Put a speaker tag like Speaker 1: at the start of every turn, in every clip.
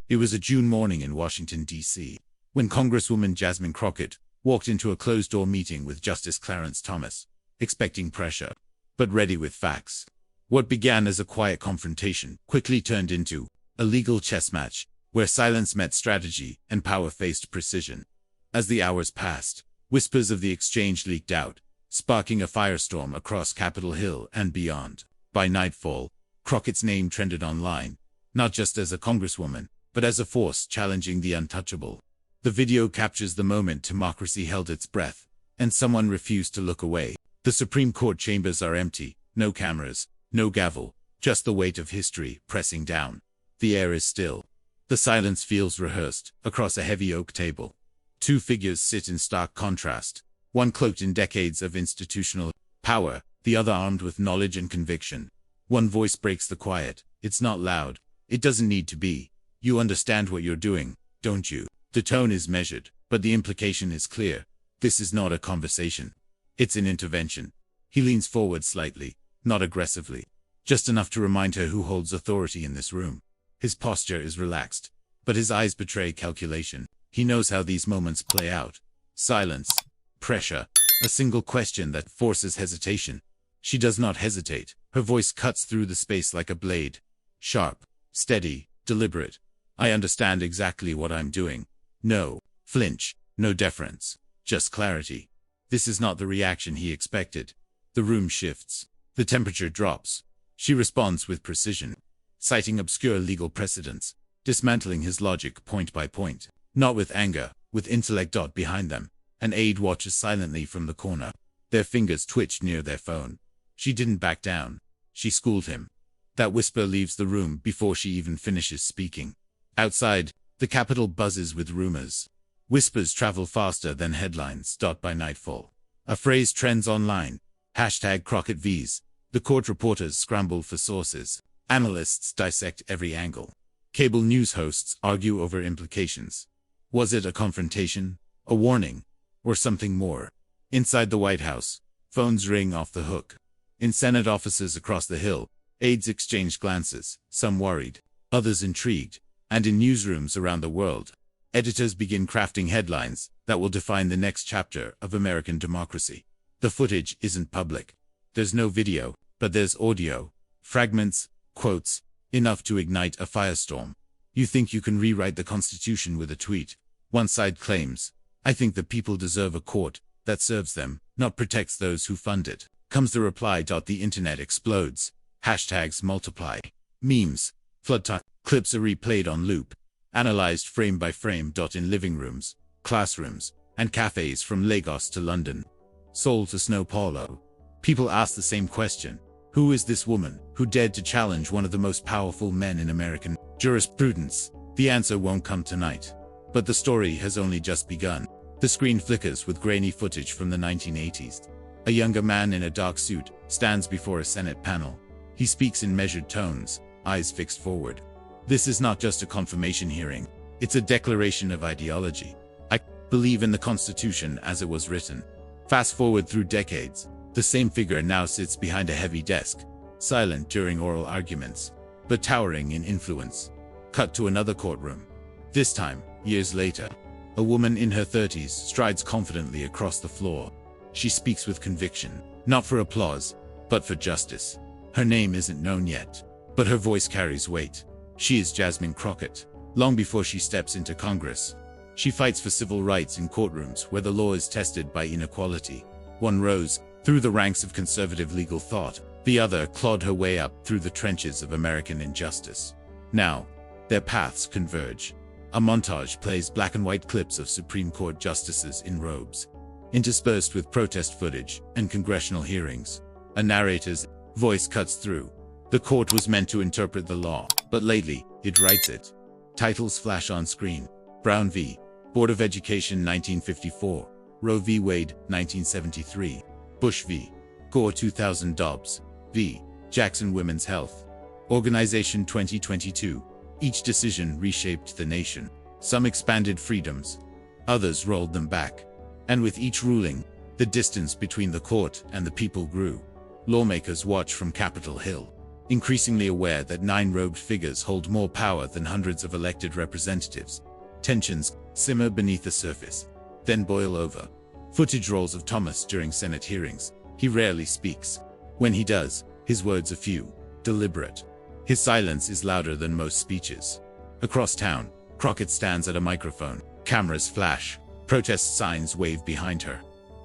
Speaker 1: It was a June morning in Washington, D.C., when Congresswoman Jasmine Crockett walked into a closed-door meeting with Justice Clarence Thomas, expecting pressure, but ready with facts. What began as a quiet confrontation quickly turned into a legal chess match, where silence met strategy and power faced precision. As the hours passed, whispers of the exchange leaked out, sparking a firestorm across Capitol Hill and beyond. By nightfall, Crockett's name trended online, not just as a congresswoman, but as a force challenging the untouchable. The video captures the moment democracy held its breath, and someone refused to look away. The Supreme Court chambers are empty, no cameras, no gavel, just the weight of history pressing down. The air is still. The silence feels rehearsed across a heavy oak table. Two figures sit in stark contrast, one cloaked in decades of institutional power, the other armed with knowledge and conviction. One voice breaks the quiet. It's not loud. It doesn't need to be. You understand what you're doing, don't you? The tone is measured, but the implication is clear. This is not a conversation. It's an intervention. He leans forward slightly, not aggressively, just enough to remind her who holds authority in this room. His posture is relaxed, but his eyes betray calculation. He knows how these moments play out. Silence, pressure, a single question that forces hesitation. She does not hesitate. Her voice cuts through the space like a blade. Sharp, steady, deliberate. I understand exactly what I'm doing. No flinch, no deference, just clarity. This is not the reaction he expected. The room shifts. The temperature drops. She responds with precision, citing obscure legal precedents, dismantling his logic point by point. Not with anger, with intellect. Behind them, an aide watches silently from the corner. Their fingers twitch near their phone. She didn't back down. She schooled him. That whisper leaves the room before she even finishes speaking. Outside, the Capitol buzzes with rumors. Whispers travel faster than headlines. By nightfall, a phrase trends online. #CrockettVs. The court reporters scramble for sources. Analysts dissect every angle. Cable news hosts argue over implications. Was it a confrontation, a warning, or something more? Inside the White House, phones ring off the hook. In Senate offices across the Hill, aides exchange glances, some worried, others intrigued. And in newsrooms around the world, editors begin crafting headlines that will define the next chapter of American democracy. The footage isn't public. There's no video, but there's audio, fragments, quotes, enough to ignite a firestorm. You think you can rewrite the Constitution with a tweet? One side claims, I think the people deserve a court that serves them, not protects those who fund it. Comes the reply. The internet explodes. Hashtags multiply. Memes, flood time. Clips are replayed on loop, analyzed frame by frame. In living rooms, classrooms, and cafes from Lagos to London, Seoul to Sao Paulo, people ask the same question. Who is this woman who dared to challenge one of the most powerful men in American jurisprudence? The answer won't come tonight. But the story has only just begun. The screen flickers with grainy footage from the 1980s. A younger man in a dark suit stands before a Senate panel. He speaks in measured tones, eyes fixed forward. This is not just a confirmation hearing. It's a declaration of ideology. I believe in the Constitution as it was written. Fast forward through decades, the same figure now sits behind a heavy desk, silent during oral arguments, but towering in influence. Cut to another courtroom. This time, years later, a woman in her 30s strides confidently across the floor. She speaks with conviction, not for applause, but for justice. Her name isn't known yet, but her voice carries weight. She is Jasmine Crockett. Long before she steps into Congress, she fights for civil rights in courtrooms where the law is tested by inequality. One rose through the ranks of conservative legal thought. The other clawed her way up through the trenches of American injustice. Now, their paths converge. A montage plays black and white clips of Supreme Court justices in robes, interspersed with protest footage and congressional hearings. A narrator's voice cuts through. The court was meant to interpret the law, but lately, it writes it. Titles flash on screen. Brown v. Board of Education 1954, Roe v. Wade 1973, Bush v. Gore 2000, Dobbs v. Jackson Women's Health Organization 2022. Each decision reshaped the nation. Some expanded freedoms, others rolled them back. And with each ruling, the distance between the court and the people grew. Lawmakers watch from Capitol Hill. increasingly aware that 9 robed figures hold more power than hundreds of elected representatives. Tensions simmer beneath the surface, then boil over. Footage rolls of Thomas during Senate hearings. He rarely speaks. When he does, his words are few, deliberate. His silence is louder than most speeches. Across town, Crockett stands at a microphone. Cameras flash. Protest signs wave behind her.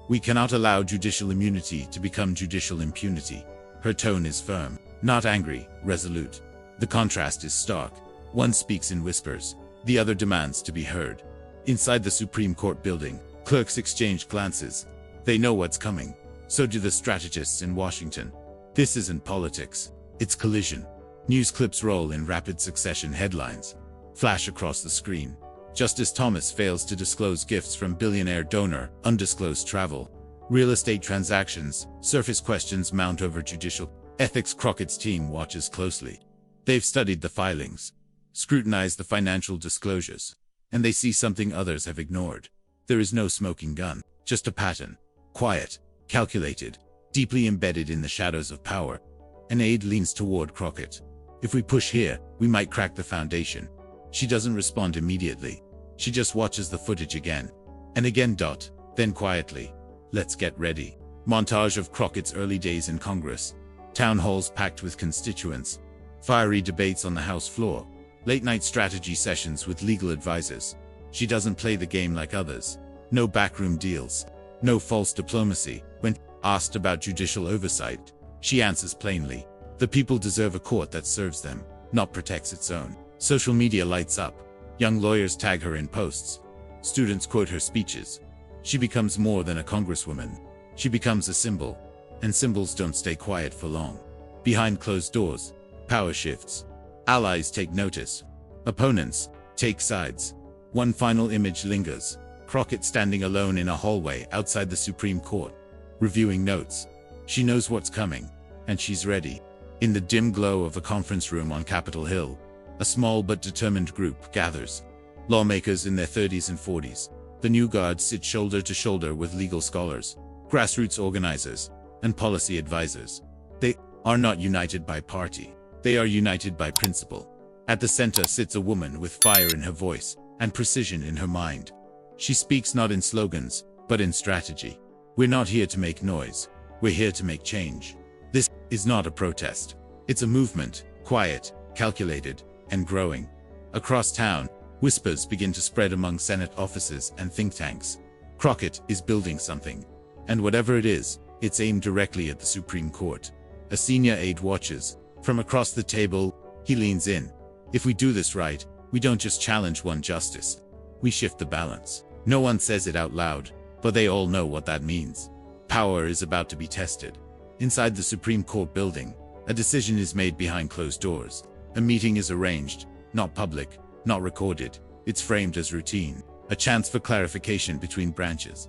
Speaker 1: We cannot allow judicial immunity to become judicial impunity. Her tone is firm, not angry, resolute. The contrast is stark. One speaks in whispers. The other demands to be heard. Inside the Supreme Court building, clerks exchange glances. They know what's coming. So do the strategists in Washington. This isn't politics. It's collision. News clips roll in rapid succession. Headlines flash across the screen. Justice Thomas fails to disclose gifts from billionaire donor, undisclosed travel. Real estate transactions, surface questions mount over judicial ethics. Crockett's team watches closely. They've studied the filings, scrutinized the financial disclosures, and they see something others have ignored. There is no smoking gun, just a pattern. Quiet, calculated, deeply embedded in the shadows of power. An aide leans toward Crockett. If we push here, we might crack the foundation. She doesn't respond immediately. She just watches the footage again. And again. Then quietly. Let's get ready. Montage of Crockett's early days in Congress. Town halls packed with constituents. Fiery debates on the House floor. Late-night strategy sessions with legal advisors. She doesn't play the game like others. No backroom deals. No false diplomacy. When asked about judicial oversight, she answers plainly. The people deserve a court that serves them, not protects its own. Social media lights up. Young lawyers tag her in posts. Students quote her speeches. She becomes more than a congresswoman. She becomes a symbol. And symbols don't stay quiet for long. Behind closed doors, power shifts. Allies take notice. Opponents take sides. One final image lingers. Crockett standing alone in a hallway outside the Supreme Court, reviewing notes. She knows what's coming, and she's ready. In the dim glow of a conference room on Capitol Hill, a small but determined group gathers. Lawmakers in their 30s and 40s. The new guard sit shoulder to shoulder with legal scholars, grassroots organizers, and policy advisors. They are not united by party. They are united by principle. At the center sits a woman with fire in her voice and precision in her mind. She speaks not in slogans, but in strategy. We're not here to make noise. We're here to make change. This is not a protest. It's a movement, quiet, calculated, and growing. Across town, whispers begin to spread among Senate offices and think tanks. Crockett is building something. And whatever it is, it's aimed directly at the Supreme Court. A senior aide watches. From across the table, he leans in. If we do this right, we don't just challenge one justice. We shift the balance. No one says it out loud, but they all know what that means. Power is about to be tested. Inside the Supreme Court building, a decision is made behind closed doors. A meeting is arranged, not public, not recorded. It's framed as routine, a chance for clarification between branches.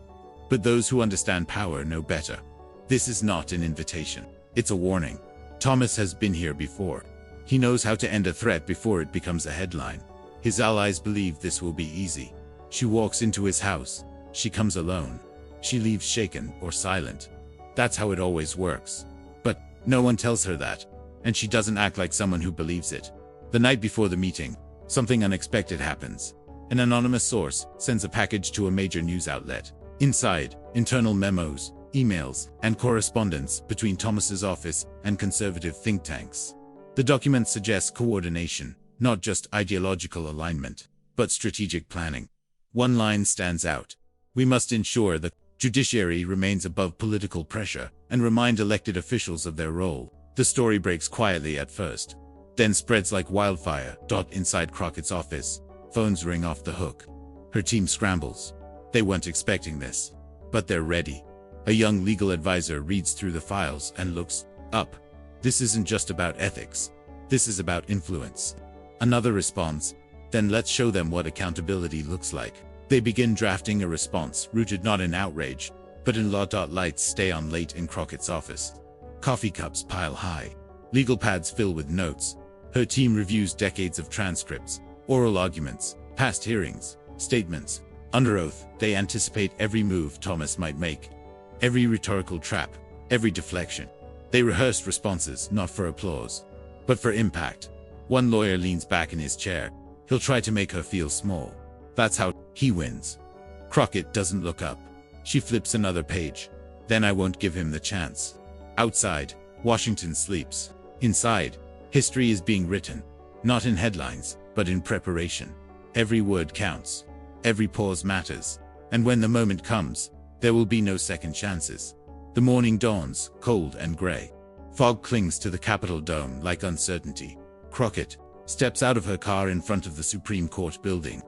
Speaker 1: But those who understand power know better. This is not an invitation. It's a warning. Thomas has been here before. He knows how to end a threat before it becomes a headline. His allies believe this will be easy. She walks into his house. She comes alone. She leaves shaken or silent. That's how it always works. But no one tells her that, and she doesn't act like someone who believes it. The night before the meeting, something unexpected happens. An anonymous source sends a package to a major news outlet. Inside, internal memos, emails, and correspondence between Thomas's office and conservative think tanks. The document suggests coordination, not just ideological alignment, but strategic planning. One line stands out. We must ensure the judiciary remains above political pressure and remind elected officials of their role. The story breaks quietly at first, then spreads like wildfire. Inside Crockett's office, phones ring off the hook. Her team scrambles. They weren't expecting this, but they're ready. A young legal advisor reads through the files and looks up. This isn't just about ethics. This is about influence. Another responds. Then let's show them what accountability looks like. They begin drafting a response rooted not in outrage, but in law. Lights stay on late in Crockett's office. Coffee cups pile high. Legal pads fill with notes. Her team reviews decades of transcripts, oral arguments, past hearings, statements. Under oath, they anticipate every move Thomas might make. Every rhetorical trap, every deflection. They rehearsed responses not for applause, But for impact, one lawyer leans back in his chair. He'll try to make her feel small. That's how he wins. Crockett doesn't look up. She flips another page. Then I won't give him the chance. Outside, Washington sleeps. Inside, history is being written. Not in headlines, but in preparation. Every word counts. Every pause matters. And when the moment comes, there will be no second chances. The morning dawns, cold and gray. Fog clings to the Capitol dome like uncertainty. Crockett steps out of her car in front of the Supreme Court building.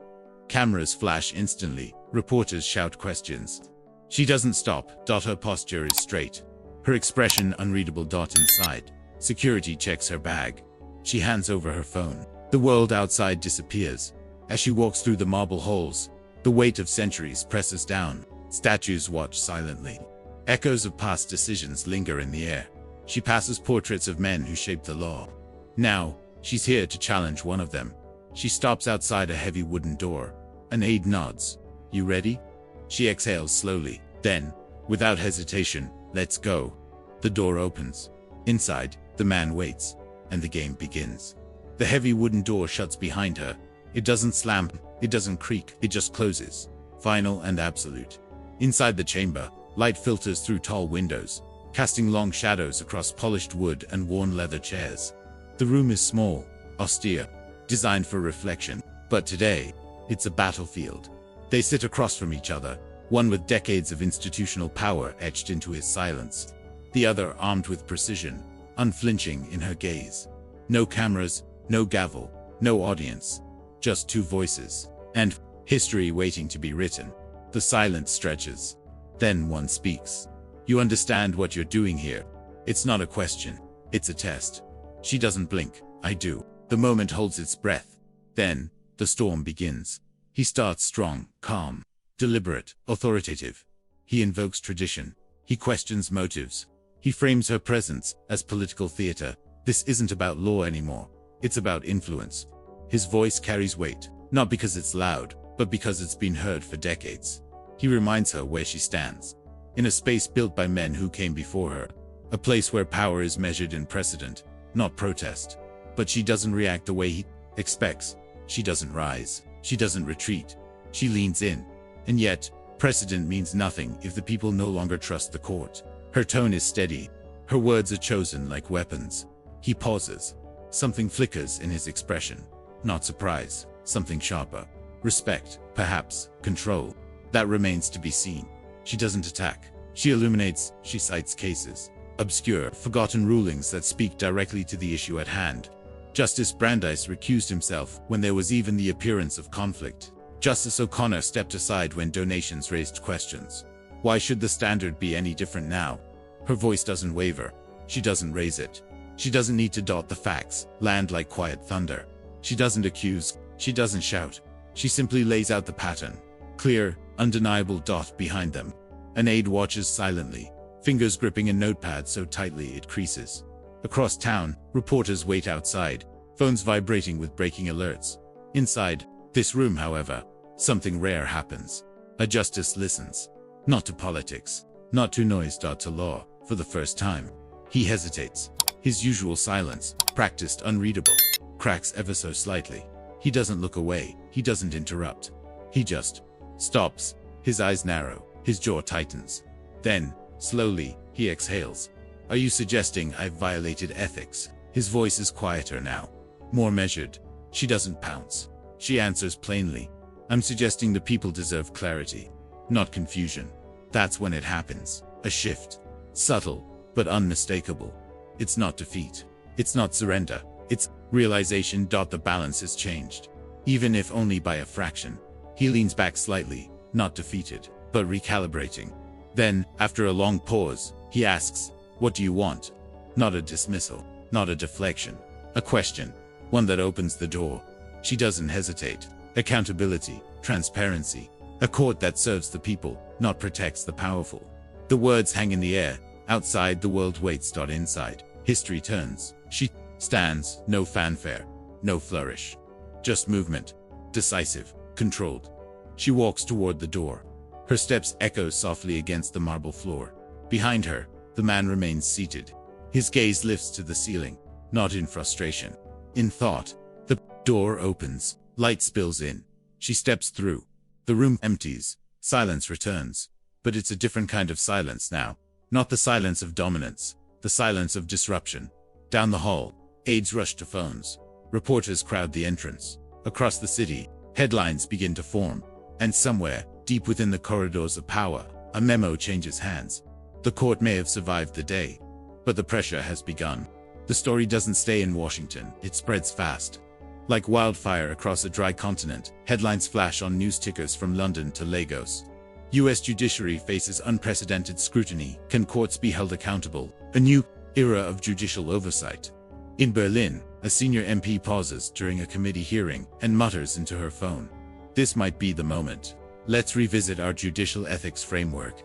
Speaker 1: Cameras flash instantly. Reporters shout questions. She doesn't stop. Her posture is straight. Her expression unreadable. Inside, security checks her bag. She hands over her phone. The world outside disappears. As she walks through the marble halls, the weight of centuries presses down. Statues watch silently. Echoes of past decisions linger in the air. She passes portraits of men who shaped the law. Now, she's here to challenge one of them. She stops outside a heavy wooden door. An aide nods. You ready? She exhales slowly. Then, without hesitation, let's go. The door opens. Inside, the man waits, and the game begins. The heavy wooden door shuts behind her. It doesn't slam, it doesn't creak, it just closes. Final and absolute. Inside the chamber, light filters through tall windows, casting long shadows across polished wood and worn leather chairs. The room is small, austere, designed for reflection, but today, it's a battlefield. They sit across from each other, one with decades of institutional power etched into his silence, the other armed with precision, unflinching in her gaze. No cameras, no gavel, no audience, just two voices, and history waiting to be written. The silence stretches. Then one speaks. You understand what you're doing here? It's not a question, it's a test. She doesn't blink. I do. The moment holds its breath. Then, the storm begins. He starts strong, calm, deliberate, authoritative. He invokes tradition. He questions motives. He frames her presence as political theater. This isn't about law anymore. It's about influence. His voice carries weight, not because it's loud, but because it's been heard for decades. He reminds her where she stands. In a space built by men who came before her. A place where power is measured in precedent, not protest. But she doesn't react the way he expects. She doesn't rise. She doesn't retreat. She leans in. And yet, precedent means nothing if the people no longer trust the court. Her tone is steady. Her words are chosen like weapons. He pauses. Something flickers in his expression. Not surprise. Something sharper. Respect, perhaps, control. That remains to be seen. She doesn't attack. She illuminates. She cites cases. Obscure, forgotten rulings that speak directly to the issue at hand. Justice Brandeis recused himself when there was even the appearance of conflict. Justice O'Connor stepped aside when donations raised questions. Why should the standard be any different now? Her voice doesn't waver. She doesn't raise it. She doesn't need to dot the facts, land like quiet thunder. She doesn't accuse. She doesn't shout. She simply lays out the pattern. Clear, undeniable dot behind them. An aide watches silently, fingers gripping a notepad so tightly it creases. Across town, reporters wait outside, phones vibrating with breaking alerts. Inside this room, however, something rare happens. A justice listens. Not to politics, not to noise, to law. For the first time, he hesitates. His usual silence, practiced unreadable, cracks ever so slightly. He doesn't look away, he doesn't interrupt. He just stops. His eyes narrow, his jaw tightens. Then, slowly, he exhales. Are you suggesting I've violated ethics? His voice is quieter now, more measured. She doesn't pounce. She answers plainly. I'm suggesting the people deserve clarity, not confusion. That's when it happens. A shift. Subtle, but unmistakable. It's not defeat. It's not surrender. It's realization. The balance has changed. Even if only by a fraction. He leans back slightly, not defeated, but recalibrating. Then, after a long pause, he asks, what do you want? Not a dismissal, not a deflection. A question. One that opens the door. She doesn't hesitate. Accountability, transparency. A court that serves the people, not protects the powerful. The words hang in the air. Outside, the world waits. Inside, history turns. She stands, no fanfare, no flourish. Just movement. Decisive, controlled. She walks toward the door. Her steps echo softly against the marble floor. Behind her, the man remains seated. His gaze lifts to the ceiling. not in frustration. In thought. The door opens. Light spills in. She steps through. The room empties. Silence returns. But it's a different kind of silence now. Not the silence of dominance. The silence of disruption. Down the hall, aides rush to phones. Reporters crowd the entrance. Across the city, headlines begin to form. And somewhere, deep within the corridors of power, a memo changes hands. The court may have survived the day, but the pressure has begun. The story doesn't stay in Washington, it spreads fast. Like wildfire across a dry continent, headlines flash on news tickers from London to Lagos. U.S. judiciary faces unprecedented scrutiny. Can courts be held accountable? A new era of judicial oversight. In Berlin, a senior MP pauses during a committee hearing and mutters into her phone. This might be the moment. Let's revisit our judicial ethics framework.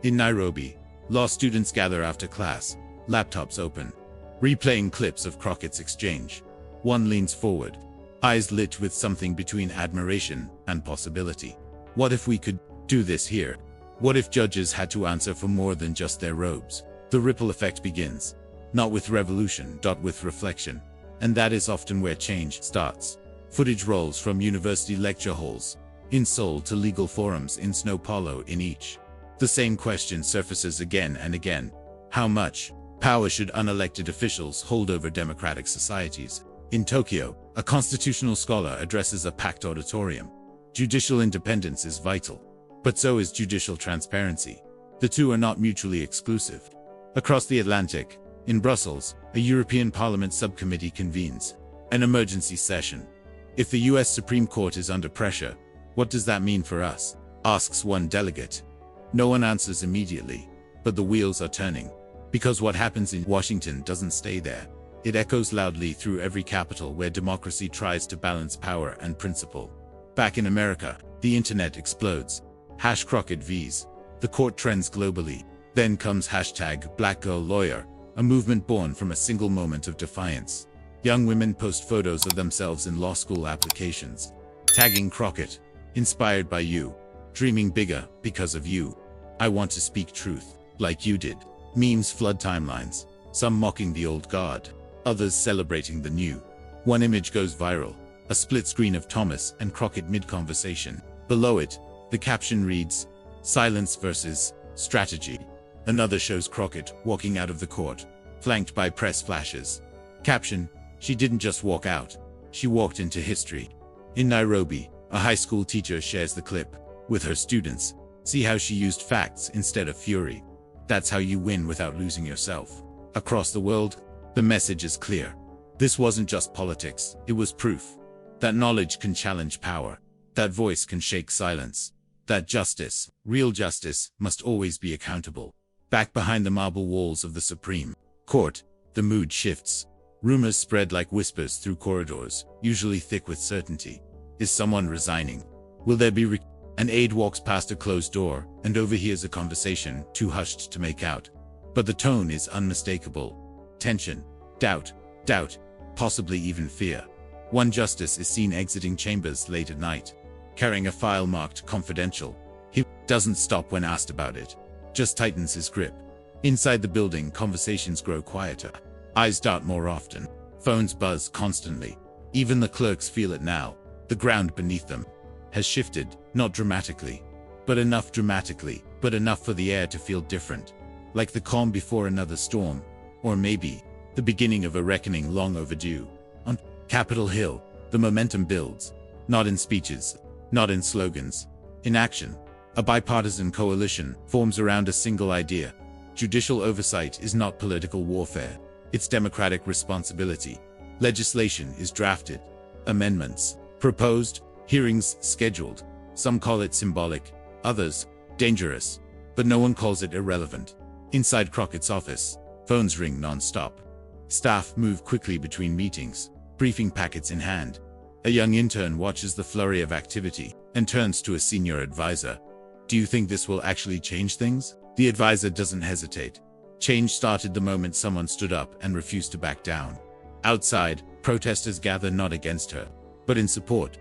Speaker 1: In Nairobi, law students gather after class, laptops open, replaying clips of Crockett's exchange. One leans forward, eyes lit with something between admiration and possibility. What if we could do this here? What if judges had to answer for more than just their robes? The ripple effect begins. Not with revolution, but with reflection. And that is often where change starts. Footage rolls from university lecture halls, in Seoul to legal forums in Sao Paulo in each. The same question surfaces again and again. How much power should unelected officials hold over democratic societies? In Tokyo, a constitutional scholar addresses a packed auditorium. Judicial independence is vital, but so is judicial transparency. The two are not mutually exclusive. Across the Atlantic, in Brussels, a European Parliament subcommittee convenes an emergency session. If the US Supreme Court is under pressure, what does that mean for us? Asks one delegate. No one answers immediately, but the wheels are turning. Because what happens in Washington doesn't stay there. It echoes loudly through every capital where democracy tries to balance power and principle. Back in America, the internet explodes. #Crockett Vs. The court trends globally. Then comes #BlackGirlLawyer, a movement born from a single moment of defiance. Young women post photos of themselves in law school applications, tagging Crockett, inspired by you, dreaming bigger because of you. I want to speak truth, like you did. Memes flood timelines, some mocking the old guard, others celebrating the new. One image goes viral, a split screen of Thomas and Crockett mid-conversation. Below it, the caption reads, "Silence versus strategy." Another shows Crockett walking out of the court, flanked by press flashes. Caption, "She didn't just walk out, she walked into history." In Nairobi, a high school teacher shares the clip with her students. See how she used facts instead of fury. That's how you win without losing yourself. Across the world, the message is clear. This wasn't just politics, it was proof that knowledge can challenge power, that voice can shake silence, that justice, real justice, must always be accountable. Back behind the marble walls of the Supreme Court, the mood shifts. Rumors spread like whispers through corridors, usually thick with certainty. Is someone resigning? Will there be An aide walks past a closed door and overhears a conversation too hushed to make out. But the tone is unmistakable. Tension, doubt, possibly even fear. One justice is seen exiting chambers late at night, carrying a file marked confidential. He doesn't stop when asked about it, just tightens his grip. Inside the building, conversations grow quieter. Eyes dart more often. Phones buzz constantly. Even the clerks feel it now. The ground beneath them has shifted, not dramatically, but enough for the air to feel different. Like the calm before another storm, or maybe the beginning of a reckoning long overdue. On Capitol Hill, the momentum builds, not in speeches, not in slogans, in action. A bipartisan coalition forms around a single idea. Judicial oversight is not political warfare, it's democratic responsibility. Legislation is drafted, amendments proposed, hearings scheduled. Some call it symbolic, others dangerous, but no one calls it irrelevant. Inside Crockett's office, phones ring non-stop. Staff move quickly between meetings, briefing packets in hand. A young intern watches the flurry of activity and turns to a senior advisor. "Do you think this will actually change things?" The advisor doesn't hesitate. Change started the moment someone stood up and refused to back down. Outside, protesters gather not against her, but in support.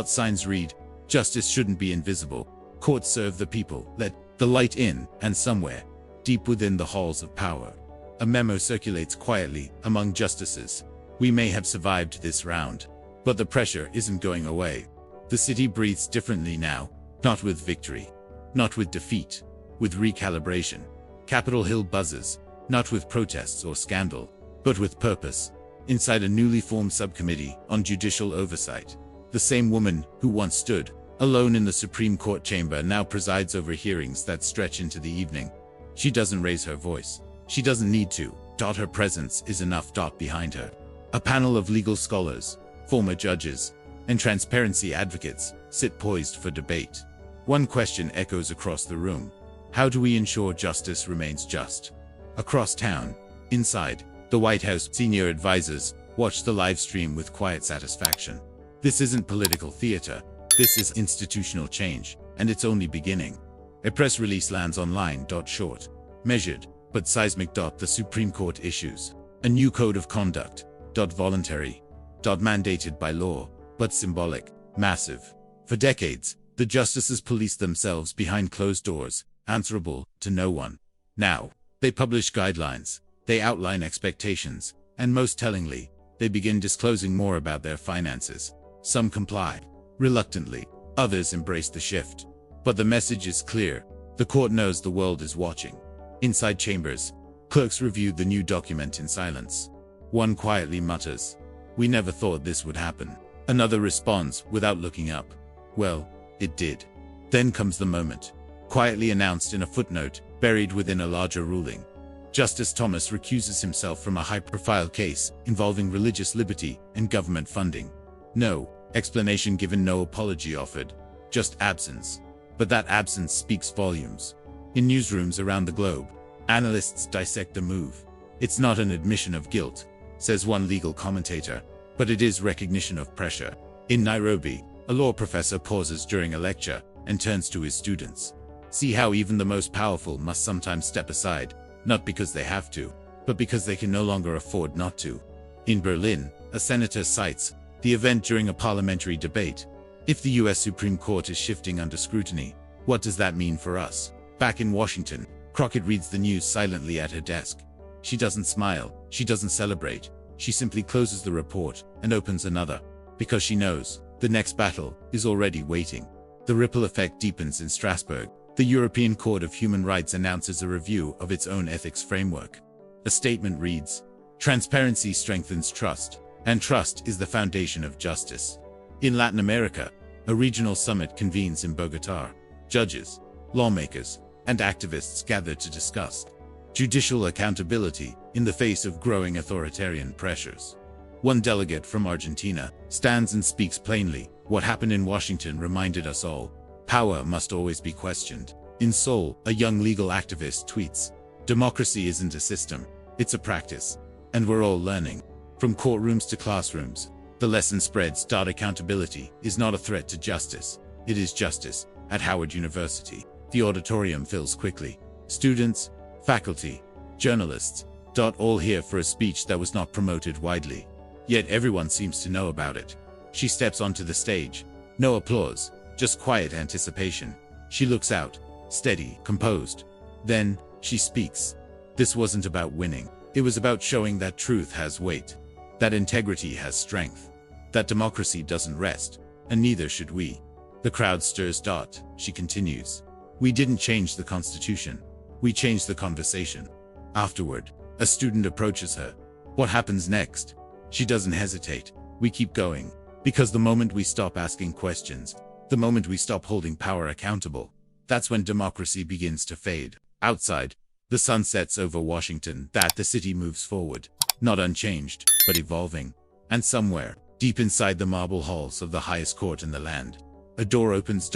Speaker 1: Signs read, "Justice shouldn't be invisible. Courts serve the people. Let the light in." And somewhere, deep within the halls of power, a memo circulates quietly among justices. We may have survived this round, but the pressure isn't going away. The city breathes differently now, not with victory, not with defeat, with recalibration. Capitol Hill buzzes, not with protests or scandal, but with purpose. Inside a newly formed subcommittee on judicial oversight, the same woman who once stood alone in the Supreme Court chamber now presides over hearings that stretch into the evening. She doesn't raise her voice. She doesn't need to. Her presence is enough. Behind her, a panel of legal scholars, former judges, and transparency advocates sit poised for debate. One question echoes across the room. How do we ensure justice remains just? Across town, inside, the White House senior advisors watch the live stream with quiet satisfaction. This isn't political theater. This is institutional change, and it's only beginning. A press release lands online. Short, measured, but seismic. The Supreme Court issues a new code of conduct. Voluntary. Mandated by law, but symbolic. Massive. For decades, the justices policed themselves behind closed doors, answerable to no one. Now, they publish guidelines, they outline expectations, and most tellingly, they begin disclosing more about their finances. Some comply reluctantly, others embrace the shift. But the message is clear. The court knows the world is watching. Inside chambers, clerks reviewed the new document in silence. One quietly mutters, "We never thought this would happen." Another responds without looking up, "Well, it did." Then comes the moment, quietly announced in a footnote buried within a larger ruling. Justice Thomas recuses himself from a high-profile case involving religious liberty and government funding. No explanation given, no apology offered, just absence. But that absence speaks volumes. In newsrooms around the globe, analysts dissect the move. It's not an admission of guilt, says one legal commentator, but it is recognition of pressure. In Nairobi, a law professor pauses during a lecture and turns to his students. See how even the most powerful must sometimes step aside, not because they have to, but because they can no longer afford not to. In Berlin, a senator cites the event during a parliamentary debate. If the US Supreme Court is shifting under scrutiny, what does that mean for us? Back in Washington, Crockett reads the news silently at her desk. She doesn't smile, she doesn't celebrate, she simply closes the report and opens another, because she knows the next battle is already waiting. The ripple effect deepens in Strasbourg. The European Court of Human Rights announces a review of its own ethics framework. A statement reads, "Transparency strengthens trust, and trust is the foundation of justice." In Latin America, a regional summit convenes in Bogotá. Judges, lawmakers, and activists gather to discuss judicial accountability in the face of growing authoritarian pressures. One delegate from Argentina stands and speaks plainly. What happened in Washington reminded us all. Power must always be questioned. In Seoul, a young legal activist tweets, "Democracy isn't a system, it's a practice. And we're all learning." From courtrooms to classrooms, the lesson spreads. Accountability is not a threat to justice, it is justice. At Howard University, the auditorium fills quickly. Students, faculty, journalists, all here for a speech that was not promoted widely. Yet everyone seems to know about it. She steps onto the stage. No applause, just quiet anticipation. She looks out, steady, composed. Then, she speaks. This wasn't about winning. It was about showing that truth has weight, that integrity has strength, that democracy doesn't rest, and neither should we. The crowd stirs. She continues. "We didn't change the Constitution. We changed the conversation." Afterward, a student approaches her. What happens next? She doesn't hesitate. We keep going. Because the moment we stop asking questions, the moment we stop holding power accountable, that's when democracy begins to fade. Outside, the sun sets over Washington. The city moves forward, not unchanged, but evolving. And somewhere, deep inside the marble halls of the highest court in the land, a door opens.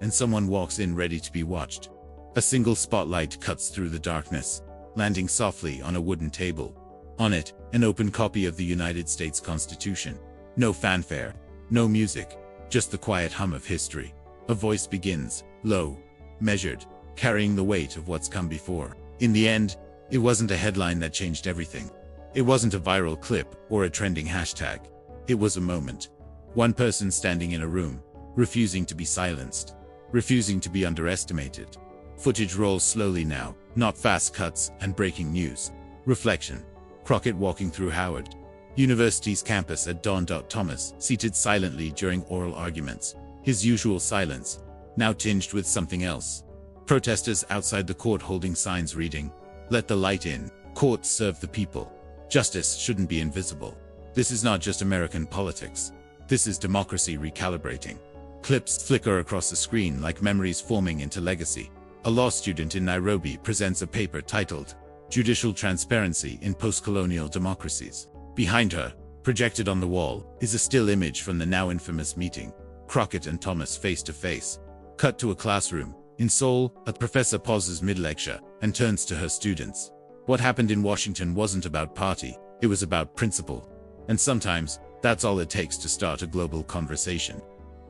Speaker 1: And someone walks in ready to be watched. A single spotlight cuts through the darkness, landing softly on a wooden table. On it, an open copy of the United States Constitution. No fanfare, no music, just the quiet hum of history. A voice begins, low, measured, carrying the weight of what's come before. In the end, it wasn't a headline that changed everything. It wasn't a viral clip or a trending hashtag. It was a moment. One person standing in a room, refusing to be silenced, refusing to be underestimated. Footage rolls slowly now, not fast cuts and breaking news. Reflection. Crockett walking through Howard. University's campus at dawn. Thomas, seated silently during oral arguments, his usual silence, now tinged with something else. Protesters outside the court holding signs reading, "Let the light in. Courts serve the people. Justice shouldn't be invisible." This is not just American politics. This is democracy recalibrating. Clips flicker across the screen like memories forming into legacy. A law student in Nairobi presents a paper titled, "Judicial Transparency in Post-Colonial Democracies." Behind her, projected on the wall, is a still image from the now infamous meeting, Crockett and Thomas face to face. Cut to a classroom. In Seoul, a professor pauses mid-lecture and turns to her students. What happened in Washington wasn't about party, it was about principle. And sometimes, that's all it takes to start a global conversation.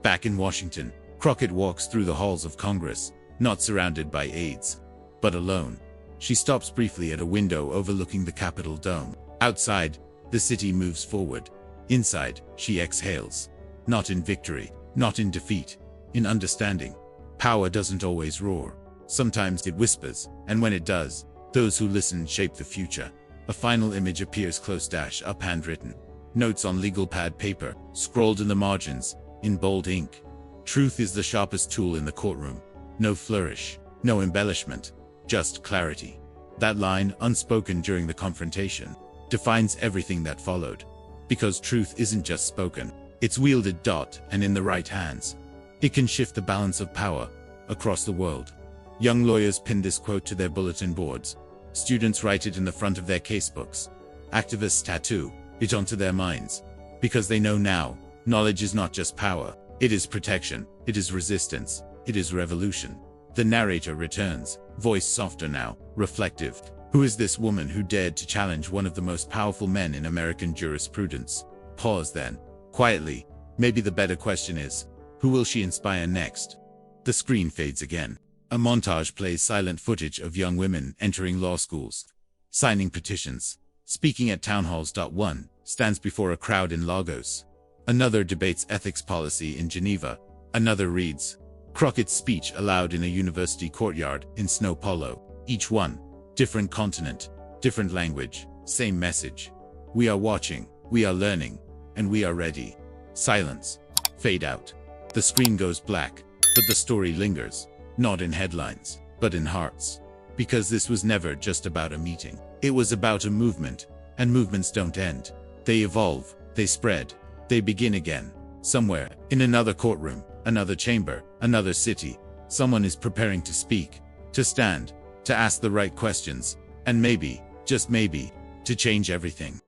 Speaker 1: Back in Washington, Crockett walks through the halls of Congress, not surrounded by aides, but alone. She stops briefly at a window overlooking the Capitol dome. Outside, the city moves forward. Inside, she exhales. Not in victory, not in defeat, in understanding. Power doesn't always roar. Sometimes it whispers, and when it does, those who listen shape the future. A final image appears close-up handwritten. Notes on legal pad paper, scrolled in the margins, in bold ink. Truth is the sharpest tool in the courtroom. No flourish, no embellishment, just clarity. That line, unspoken during the confrontation, defines everything that followed. Because truth isn't just spoken, it's wielded and in the right hands. It can shift the balance of power across the world. Young lawyers pin this quote to their bulletin boards. Students write it in the front of their casebooks. Activists tattoo it onto their minds. Because they know now, knowledge is not just power, it is protection, it is resistance, it is revolution. The narrator returns, voice softer now, reflective. Who is this woman who dared to challenge one of the most powerful men in American jurisprudence? Pause then. Quietly, maybe the better question is, who will she inspire next? The screen fades again. A montage plays silent footage of young women entering law schools, signing petitions, speaking at town halls. One stands before a crowd in Lagos. Another debates ethics policy in Geneva. Another reads Crockett's speech aloud in a university courtyard in Sao Paulo. Each one, different continent, different language, same message. We are watching, we are learning, and we are ready. Silence. Fade out. The screen goes black, but the story lingers, not in headlines, but in hearts. Because this was never just about a meeting. It was about a movement, and movements don't end. They evolve, they spread, they begin again. Somewhere, in another courtroom, another chamber, another city, someone is preparing to speak, to stand, to ask the right questions, and maybe, just maybe, to change everything.